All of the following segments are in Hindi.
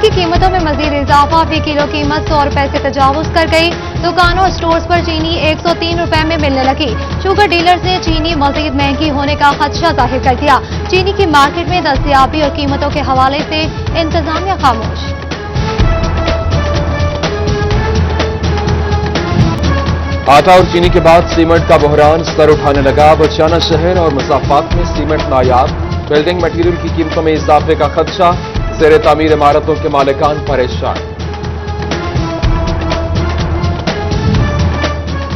की कीमतों में मजीद इजाफा, फी किलो कीमत 100 रुपए से तजावुज कर गई। दुकानों और स्टोर्स पर चीनी 103 रुपए में मिलने लगी। शुगर डीलर्स ने चीनी मजीद महंगी होने का खदशा जाहिर कर दिया। चीनी की मार्केट में दस्तयाबी और कीमतों के हवाले से इंतजामिया खामोश। आटा और चीनी के बाद सीमेंट का बहरान सर उठाने लगा। बचाना शहर और मसाफात में सीमेंट नायाब, बिल्डिंग मटीरियल की कीमतों में इजाफे का खदशा, ज़ेर तामीर इमारतों के मालिकान परेशान।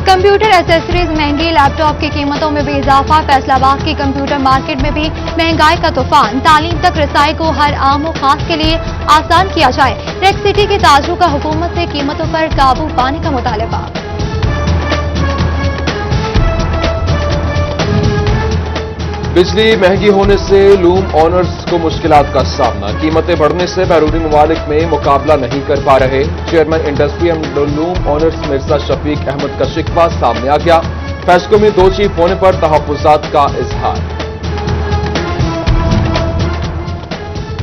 कंप्यूटर एसेसरीज महंगी, लैपटॉप की कीमतों में भी इजाफा। फैसलाबाद की कंप्यूटर मार्केट में भी महंगाई का तूफान। तालीम तक रसाई को हर आम और खास के लिए आसान किया जाए। रेक सिटी के ताजरों का हुकूमत से कीमतों पर काबू पाने का मुतालबा। बिजली महंगी होने से लूम ऑनर्स को मुश्किलात का सामना। कीमतें बढ़ने से बैरूनी ममालिक में मुकाबला नहीं कर पा रहे। Chairman industry and loom owners Mirza Shafiq Ahmed का शिकवा सामने आ गया। फैसलों में दो चीफ होने पर तहफ्फुज़ात का इजहार।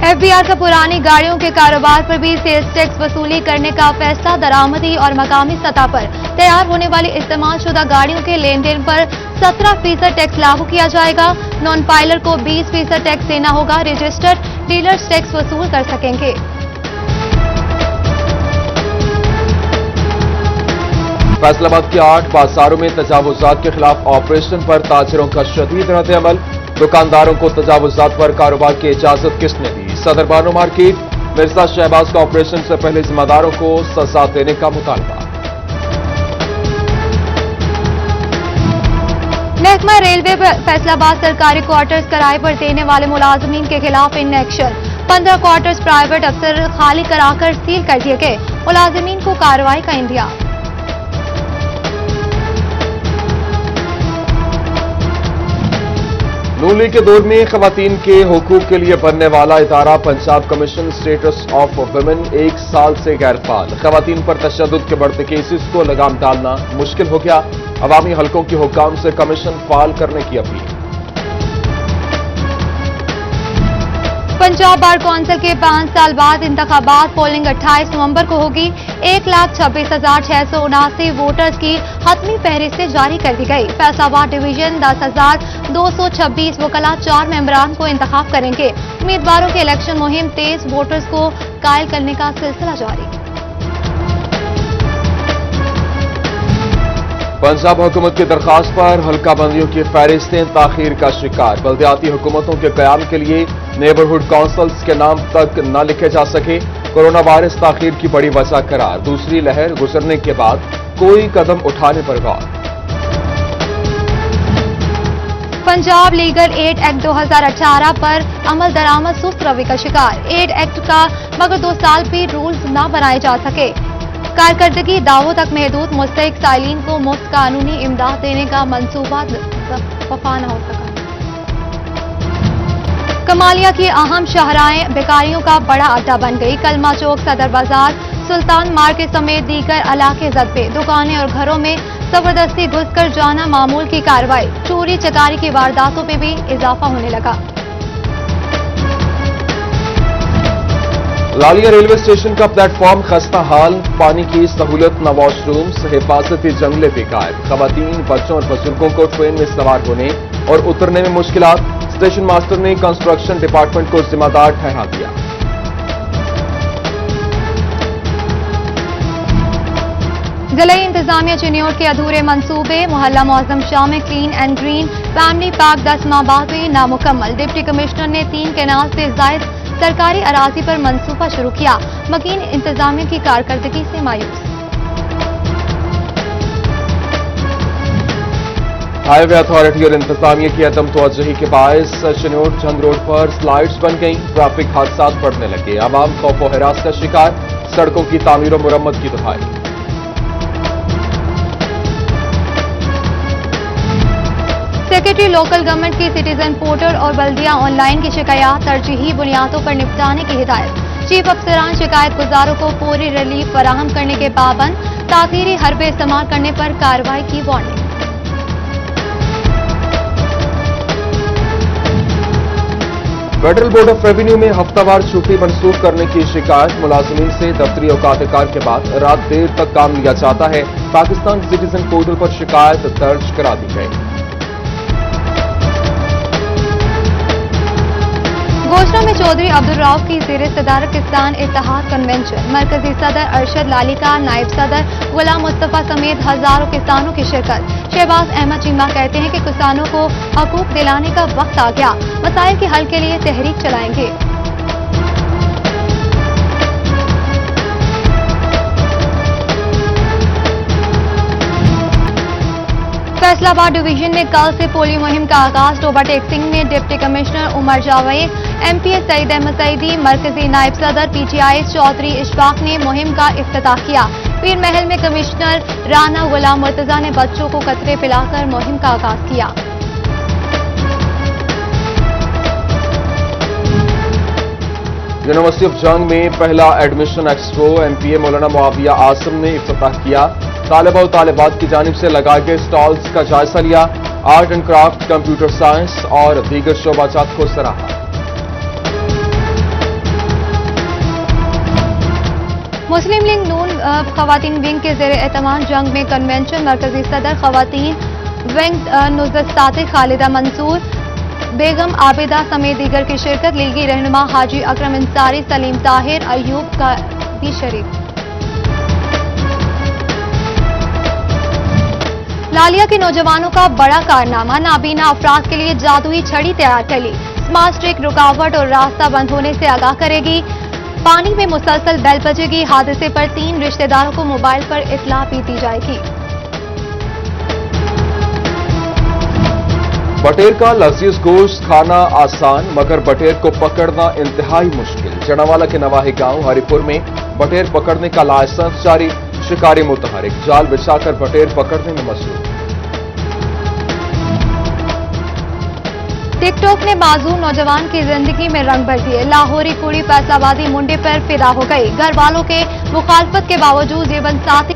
एफबीआर का पुरानी गाड़ियों के कारोबार पर भी सेल्स टैक्स वसूली करने का फैसला। दरामदी और मकामी सतह पर तैयार होने वाली इस्तेमाल शुदा गाड़ियों के लेन देन पर 17% टैक्स लागू किया जाएगा। नॉन फाइलर को 20% टैक्स देना होगा। रजिस्टर्ड डीलर्स टैक्स वसूल कर सकेंगे। फैसलाबाद के 8 बाजारों में तजावुजात के खिलाफ ऑपरेशन पर ताजिरों का शदीद रद्द-ए-अमल। दुकानदारों को तजावुजात पर कारोबार की इजाजत किसने दी? सदर बानो मार्केट मिर्जा शहबाज का ऑपरेशन से पहले जिम्मेदारों को सजा देने का मुतालबा। महकमा रेलवे फैसलाबाद सरकारी क्वार्टर्स किराए पर देने वाले मुलाजमीन के खिलाफ इन एक्शन। 15 क्वार्टर्स प्राइवेट अफसर खाली कराकर सील कर दिए गए। मुलाजमीन को कार्रवाई का इंदिया। नून लीग के दौर में खवातीन के हुकूक के लिए बनने वाला इदारा Punjab commission status of women 1 साल से गैर फाल। खवातीन पर तशद्दुद के बढ़ते केसेस को लगाम डालना मुश्किल हो गया। अवामी हलकों के हुक्काम से कमीशन फाल करने की अपील। पंजाब बार कौंसिल के 5 साल बाद इंतखाबात। पोलिंग 28 नवंबर को होगी। 1,26,679 वोटर्स की हतमी फहरिस्तें जारी कर दी गई। फैसलाबाद डिवीजन 10,226 वकला 4 मेंबरान को इंतखाब करेंगे। उम्मीदवारों की इलेक्शन मुहिम तेज, वोटर्स को कायल करने का सिलसिला जारी। पंजाब हुकूमत की दरखास्त पर हल्का बंदियों की फहरिस्तें ताखीर का शिकार। बल्दियाती हुकूमतों के कयाम के लिए नेबरहुड काउंसिल्स के नाम तक न लिखे जा सके। कोरोना वायरस ताखीर की बड़ी वजह करार। दूसरी लहर गुजरने के बाद कोई कदम उठाने पर गौर। पंजाब लीगल एड एक्ट 2018 पर अमल दरामद सुस्त रवि का शिकार। एड एक्ट का मगर 2 साल भी रूल्स न बनाए जा सके। कारकर्दगी दावों तक महदूद। मुस्तहिक साइलिन को मुफ्त कानूनी इमदाद देने का मंसूबा वफा न हो सका। कमालिया की अहम शाहराहें बेकारियों का बड़ा अड्डा बन गई। कलमा चौक, सदर बाजार, सुल्तान मार्केट समेत दीगर इलाके जद। दुकानें और घरों में जबरदस्ती घुसकर जाना मामूल की कार्रवाई। चोरी चकारी की वारदातों में भी इजाफा होने लगा। लालिया रेलवे स्टेशन का प्लेटफॉर्म खस्ता हाल। पानी की सहूलत न वॉशरूम्स, हिफाजती जंगले बेकार। खवातीन, बच्चों और बुजुर्गों को ट्रेन में सवार होने और उतरने में मुश्किलात। स्टेशन मास्टर ने कंस्ट्रक्शन डिपार्टमेंट को जिम्मेदार ठहरा दिया। जिला इंतजामिया चिन्योट के अधूरे मंसूबे। मोहल्ला मौजम शाह में clean and green family park 10 माह बाद हुई नामुकम्मल। डिप्टी कमिश्नर ने 3 कैनाल से जायद सरकारी अराजी पर मंसूबा शुरू किया। मकीन इंतजामिया की कारकर्दगी से मायूस। हाईवे अथॉरिटी और इंतजामिया की अदम तवज्जुही के बायस चिन्योट झंग रोड पर स्लाइड्स बन गई। ट्रैफिक हादसा बढ़ने लगे। आवाम खौफ व हिरास का शिकार। सड़कों की तामीर और मुरम्मत की दुहाई। सेक्रेटरी लोकल गवर्नमेंट की सिटीजन पोर्टल और बल्दिया ऑनलाइन की शिकायत तरजीही बुनियादों पर निपटाने की हिदायत। चीफ अफसरान शिकायत गुजारों को पूरी रिलीफ फराहम करने के पाबंद। ताखीरी हरबे इस्तेमाल करने पर कार्रवाई की warning. Federal board of revenue में हफ्तावार छुट्टी मंसूख करने की शिकायत। मुलाजिमीन से दफ्तरी औकात-ए-कार के बाद रात देर तक काम लिया जाता है। पाकिस्तान सिटीजन पोर्टल पर शिकायत दर्ज करा दी गई। घोषणा में चौधरी अब्दुल रऊफ की ज़ेर सदारत किसान इत्तेहाद कन्वेंशन, मरकजी सदर अरशद लालिका, नायब सदर गुलाम मुस्तफा समेत हजारों किसानों की शिरकत। शहबाज अहमद चीमा कहते हैं कि किसानों को हकूक दिलाने का वक्त आ गया, मसाइल के हल के लिए तहरीक चलाएंगे। फैसलाबाद डिवीजन में कल से पोलियो मुहिम का आगाज। ओवरटेक्सिंग में deputy commissioner Umar Javed, MPA Saeed Ahmed Saeedi, मरकजी नायब सदर पीटीआई चौधरी इशफाक ने मुहिम का इफ्तिताह किया। पीर महल में कमिश्नर राना गुलाम मुर्तजा ने बच्चों को कतरे पिलाकर मुहिम का आगाज किया। यूनिवर्सिटी ऑफ जंग में पहला एडमिशन एक्सपो एमपीए मौलाना मुआविया आसम ने इफ्तिताह किया। तालिबा और तालिबात की जानिब से लगाए गए स्टॉल्स का जायजा लिया। Art and craft, computer science और दीगर शोबाजात को सराहा। मुस्लिम लीग नून खवातीन विंग के ज़ेर एहतमाम जंग में कन्वेंशन, मरकजी सदर खवातीन विंग नुज़रत साथी खालिदा मंसूर, बेगम आबिदा समेत दीगर की शिरकत। लीगी रहनुमा हाजी अकरम अंसारी, सलीम ताहिर, अयूब का भी शरीक। लालिया के नौजवानों का बड़ा कारनामा, नाबीना अफराद के लिए जादुई छड़ी तैयार कर ली। स्मार्ट स्ट्रिक रुकावट और रास्ता बंद होने से आगाह करेगी। पानी में मुसलसल बेल बजेगी। हादसे पर 3 रिश्तेदारों को मोबाइल पर इत्तला भी दी जाएगी। बटेर का लजीज गोश्त खाना आसान, मगर बटेर को पकड़ना इंतहाई मुश्किल। जनावाला के नवाही गांव हरिपुर में बटेर पकड़ने का लाइसेंस जारी। शिकारी मुतहरिक जाल बिछाकर बटेर पकड़ने में मसरूफ। टिकटॉक ने माजूर नौजवान की जिंदगी में रंग भर दिए। लाहौरी कुड़ी फैसलाबादी मुंडे पर फिदा हो गई। घर वालों के मुखालफत के बावजूद जीवन साथी